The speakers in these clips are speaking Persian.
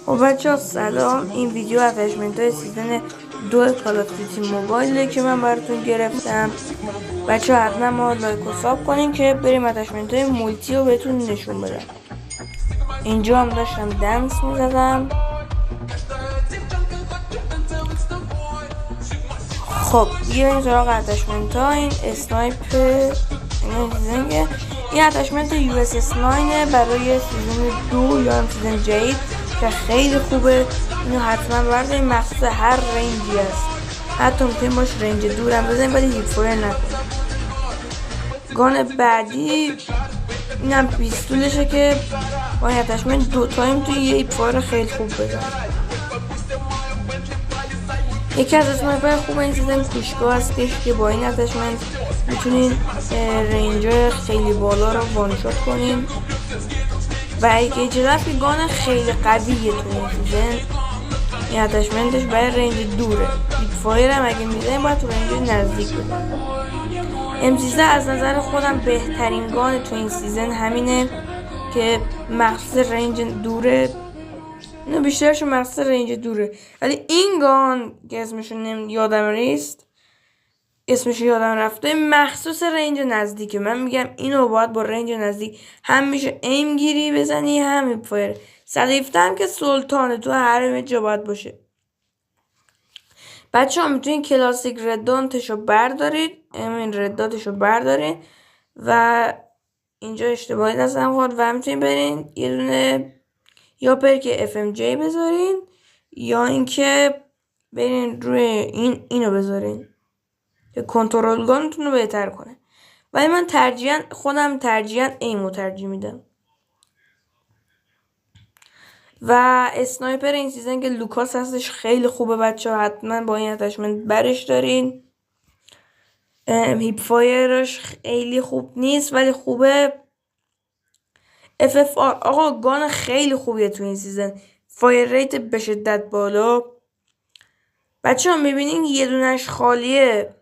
خب بچه ها سلام. این ویدیو اتچمنت های سیزن 2 کال آف دیوتی موبایله که من براتون گرفتم. بچه ها حتما ما لایک و ساب کنین که بریم اتچمنت های مولتی رو بهتون نشون بدم. اینجا هم داشتم دنس میزدم. خب بیاین سراغ اتچمنت ها. این اسنایپ این اتچمنت USS9 برای سیزن 2 یا هم سیزن جدید که خیلی خوبه. اینو حتما بردارین، مخصوص هر رنجی هست، حتی میتونین باش رنج دورم بزنین ولی هیپ فایر نکنین. گان بعدی اینم پیستولشه که با این اتچمنت 2 تایم توی یه هیپ فایر خیلی خوب بزن. یکی از اسنایپر خوب این سیزن کوشکا هستش که با این اتچمنت میتونین رنج خیلی بالا رو وانشات کنین و اگه جرفی گان خیلی قویه تو این سیزن. این اتچمنتش برای رنج دوره. هیپ فایر هم اگه میزنین باید تو رنج نزدیک بزنین. M13 از نظر خودم بهترین گان تو این سیزن همینه که مخصوص رنج دوره. نه بیشترش مخصوص رنج دوره، ولی این گان که اسمش یادم رفته مخصوص رنج نزدیکه. من میگم اینو باید با رنج نزدیک هم میشه ایم گیری بزنی هم هیپ فایر. 117 هم که سلطانه تو هر جا باید باشه. بچه ها میتونین کلاسیک ردانتشو بردارید، این رداتشو بردارید و اینجا اشتباهی دستم خورد و میتونین برین یه دونه یا پرک FMJ بذارین یا اینکه برین روی اینو بذارین که کنترل گانتون رو بهتر کنه. ولی من خودم ترجیحاً ایمو ترجیح میدم. و اسنایپر این سیزن که لوکاس هستش خیلی خوبه. بچه ها حتما با این اتچمنت برش دارین. هیپ فایرش خیلی خوب نیست ولی خوبه. FFR آقا گان خیلی خوبیه تو این سیزن، فایر ریت به شدت بالا. بچه ها میبینین یه دونش خالیه،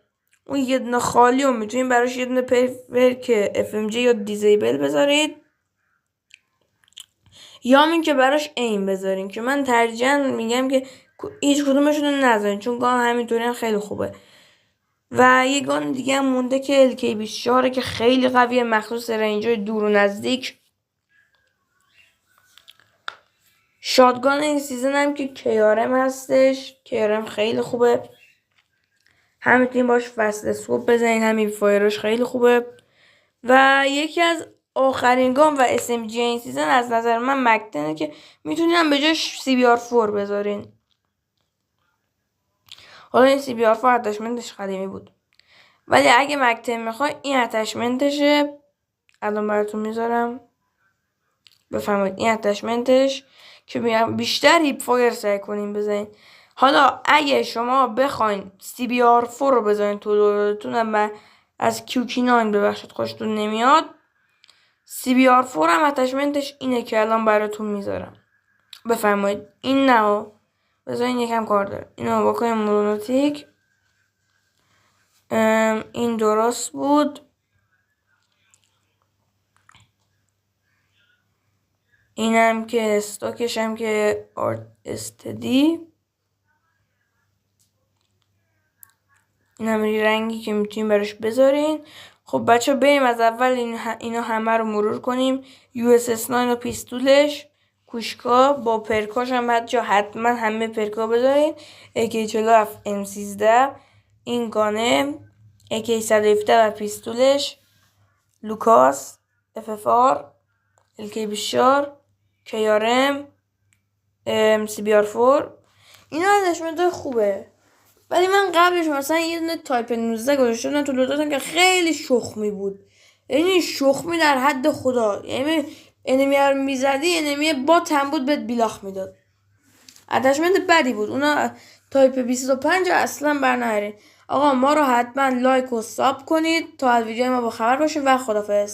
اون یه دونه خالی رو میتونین براش یه دونه پرک FMJ یا دیزیبل بذارید یا همین که براش ایم بذارین، که من ترجیحاً میگم که هیچ کدومشون رو نذارین چون گان همینطوری هم خیلی خوبه. و یه گان دیگه هم مونده که LK24 که خیلی قویه مخصوص رنجای دور و نزدیک. شاتگان این سیزن هم که KRM هستش. KRM خیلی خوبه، هم میتونین باش فست اسکوپ بزنین هم این فایرش خیلی خوبه. و یکی از آخرین گان و SMG این سیزن از نظر من مکتنه که میتونین به جاش CBR4 بذارین. حالا این CBR4 اتچمنتش قدیمی بود ولی اگه مکتن میخوای این اتچمنتشه. الان براتون میذارم بفهمید این اتچمنتش که بیشتر هیپ فایر سعی کنین بزنین. حالا اگه شما بخواین CBR4 رو بزنین تو دورتون و از QQ9 ببخشید خوشتون نمیاد، CBR4 هم اتچمنتش اینه که الان براتون میذارم. بفرمایید این نه بذارین یکم کار داره. اینو بکنیم مونوتیک. این درست بود. اینم که استاکش هم که استدی. اینم رنگی که میتونیم براش بذارین. خب بچه بریم از اول اینا همه رو مرور کنیم. USS9 و پیستولش، کوشکا با پرکاش هم حتما همه پرکا بذارین. AK47 M13، این گانه AK117 و پیستولش، لوکاس، FFR، LK24، KRM، CBR4. اینا اتچمنت خوبه ولی من قبلش مثلا یه دونه تایپ 19 گذاشتم تو لوداتم که خیلی شخمی بود. یعنی شخمی در حد خدا، یعنی انمی رو میزدی انمی با تن بود بهت بیلاخ میداد. اتچمنت بدی بود. اونا تایپ 25 اصلا برنهارین. آقا ما رو حتما لایک و ساب کنید تا از ویدیو ما با خبر باشید و خدافظ.